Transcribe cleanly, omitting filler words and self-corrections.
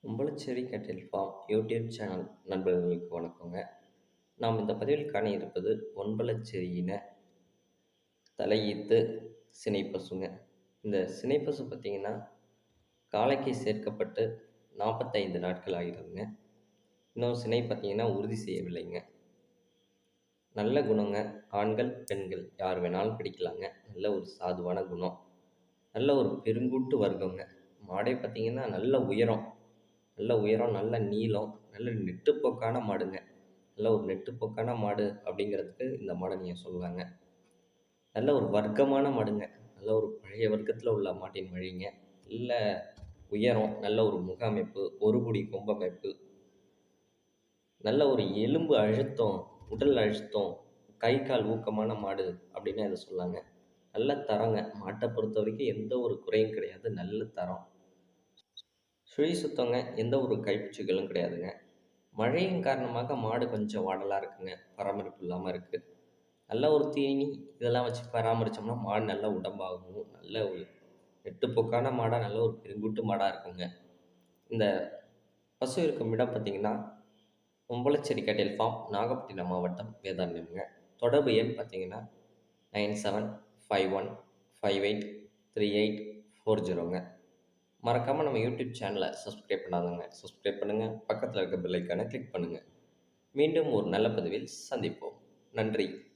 உம்பளச்சேரி கேட்டில் form YouTube channel நண்பர்களுக்கு வணக்கங்க. நாம் இந்த பதிவில் காண இருப்பது ஒன்பலச்சேரியின தலையீத்து சினைப்பசுங்க. இந்த சினைப்பசு பார்த்தீங்கன்னா, காளைக்கு சேர்க்கப்பட்டு 45 நாட்கள் ஆகிறதுங்க. இன்னும் சினை பார்த்தீங்கன்னா உறுதி செய்யவில்லைங்க. நல்ல குணங்க. ஆண்கள், பெண்கள் யார் வேணாலும் பிடிக்கலாங்க. நல்ல ஒரு சாதுவான குணம். நல்ல ஒரு பெருங்கூட்டு வர்க்கங்க. மாடே பார்த்தீங்கன்னா நல்ல உயரம். நல்ல உயரம், நல்ல நீளம், நல்ல நெட்டுப்போக்கான மாடுங்க. நல்ல ஒரு நெட்டுப்போக்கான மாடு அப்படிங்கிறதுக்கு இந்த மாட நீங்க சொல்லலாங்க. நல்ல ஒரு வர்க்கமான மாடுங்க. நல்ல ஒரு பழைய வர்க்கத்தில உள்ள மாட்டின் வழிங்க. நல்ல உயரம், நல்ல ஒரு முக அமைப்பு, ஒரு புடி கொம்பு அமைப்பு, நல்ல ஒரு எலும்பு அழுத்தம், உடல் அழுத்தம், கை, கால் ஊக்கமான மாடு அப்படின்னு இத சொல்லலாங்க. நல்ல தரங்க. மாட்ட பொறுத்தவரைக்கும் எந்த ஒரு குறையும் கிடையாது. நல்ல தரம். சுழி சுத்தங்க. எந்த ஒரு கைப்பூச்சிகளும் கிடையாதுங்க. மழையின் காரணமாக மாடு கொஞ்சம் வாடலா இருக்குங்க. பராமரிப்பு இல்லாம இருக்கு. நல்ல ஒரு தீனி இதெல்லாம் வச்சு பராமரிச்சோம்னா, மாடு நல்ல உடம்பாகவும், நல்ல ஒரு நெட்டுப்போக்கான மாடா, நல்ல ஒரு பெருங்கூட்டு மாடா இருக்குங்க. இந்த பசு இருக்கும் இடம் பார்த்தீங்கன்னா, உம்பளச்சேரி கேட்டில் ஃபார்ம், நாகப்பட்டினம் மாவட்டம், வேதாரண்யம்ங்க. தொடர்பு எண் பார்த்தீங்கன்னா, 9751583840ங்க. மறக்காம நம்ம யூடியூப் சேனல சப்ஸ்கிரைப் பண்ணாதவங்க சப்ஸ்கிரைப் பண்ணுங்க. பக்கத்தில இருக்க பெல் ஐகான கிளிக் பண்ணுங்க. மீண்டும் ஒரு நல்ல பதிவில் சந்திப்போம். நன்றி.